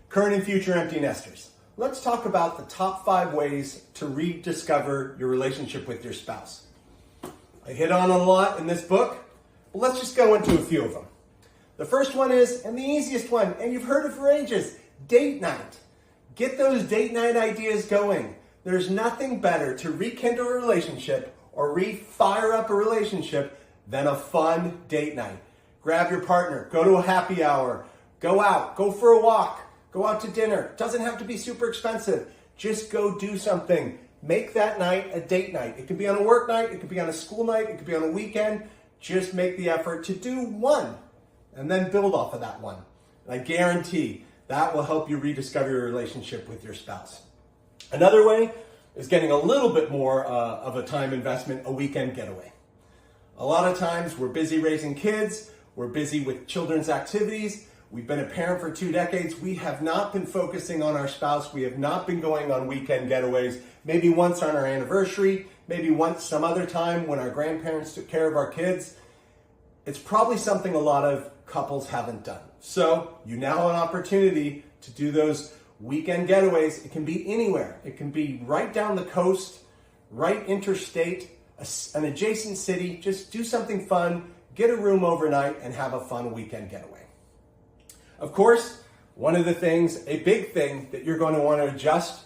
Current and future empty nesters. Let's talk about the top 5 ways to rediscover your relationship with your spouse. I hit on a lot in this book, but let's just go into a few of them. The first one is, and the easiest one, and you've heard it for ages, date night. Get those date night ideas going. There's nothing better to rekindle a relationship or re-fire up a relationship than a fun date night. Grab your partner, go to a happy hour, go out, go for a walk, go out to dinner. It doesn't have to be super expensive. Just go do something. Make that night a date night. It could be on a work night, it could be on a school night, it could be on a weekend. Just make the effort to do one and then build off of that one. And I guarantee that will help you rediscover your relationship with your spouse. Another way is getting a little bit more of a time investment, a weekend getaway. A lot of times we're busy raising kids, we're busy with children's activities, we've been a parent for 2 decades, we have not been focusing on our spouse, we have not been going on weekend getaways, maybe once on our anniversary, maybe once some other time when our grandparents took care of our kids. It's probably something a lot of couples haven't done. So you now have an opportunity to do those weekend getaways. It can be anywhere. It can be right down the coast, right interstate, an adjacent city. Just do something fun, get a room overnight, and have a fun weekend getaway. Of course, one of the things, a big thing that you're going to want to adjust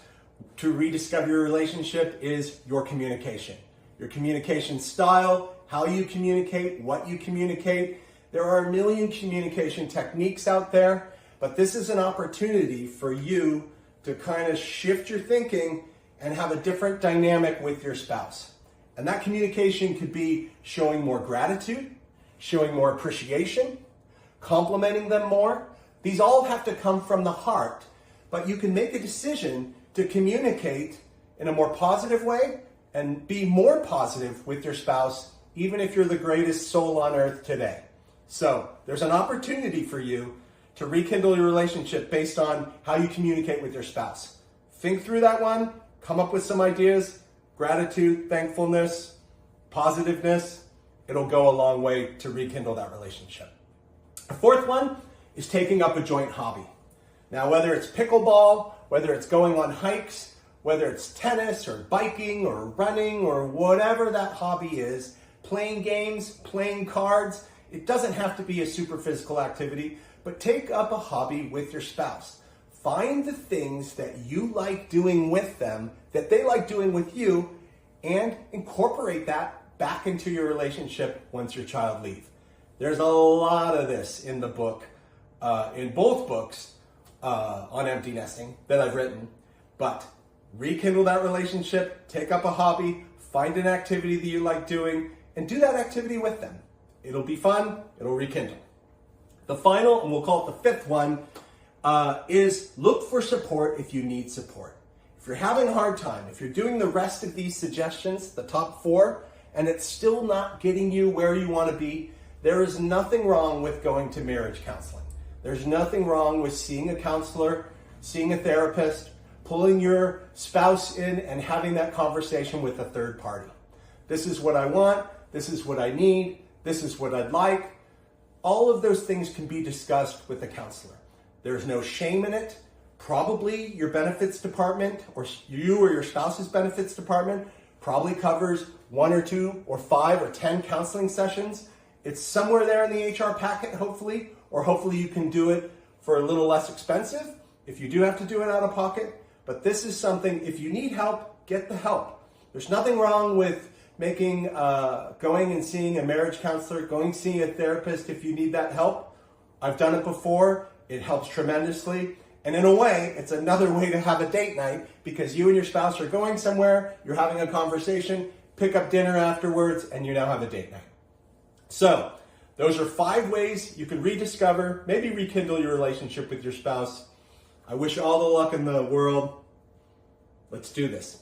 to rediscover your relationship is your communication. Your communication style, how you communicate, what you communicate. There are a million communication techniques out there. But this is an opportunity for you to kind of shift your thinking and have a different dynamic with your spouse. And that communication could be showing more gratitude, showing more appreciation, complimenting them more. These all have to come from the heart, but you can make a decision to communicate in a more positive way and be more positive with your spouse, even if you're the greatest soul on earth today. So there's an opportunity for you to rekindle your relationship based on how you communicate with your spouse. Think through that one, come up with some ideas, gratitude, thankfulness, positiveness. It'll go a long way to rekindle that relationship. The fourth one is taking up a joint hobby. Now, whether it's pickleball, whether it's going on hikes, whether it's tennis or biking or running or whatever that hobby is, playing games, playing cards, it doesn't have to be a super physical activity. But take up a hobby with your spouse. Find the things that you like doing with them, that they like doing with you, and incorporate that back into your relationship once your child leaves. There's a lot of this in the book, in both books on empty nesting that I've written. But rekindle that relationship, take up a hobby, find an activity that you like doing, and do that activity with them. It'll be fun, it'll rekindle. The final, and we'll call it the fifth one, is look for support if you need support. If you're having a hard time, if you're doing the rest of these suggestions, the top 4, and it's still not getting you where you want to be, there is nothing wrong with going to marriage counseling. There's nothing wrong with seeing a counselor, seeing a therapist, pulling your spouse in and having that conversation with a third party. This is what I want, this is what I need, this is what I'd like. All of those things can be discussed with a counselor. There's no shame in it. Probably your benefits department or you or your spouse's benefits department probably covers 1 or 2 or 5 or 10 counseling sessions. It's somewhere there in the HR packet, hopefully, or hopefully you can do it for a little less expensive if you do have to do it out of pocket. But this is something, if you need help, get the help. There's nothing wrong with going and seeing a marriage counselor, going seeing a therapist if you need that help. I've done it before. It helps tremendously. And in a way, it's another way to have a date night because you and your spouse are going somewhere, you're having a conversation, pick up dinner afterwards, and you now have a date night. So those are 5 ways you can rediscover, maybe rekindle your relationship with your spouse. I wish you all the luck in the world. Let's do this.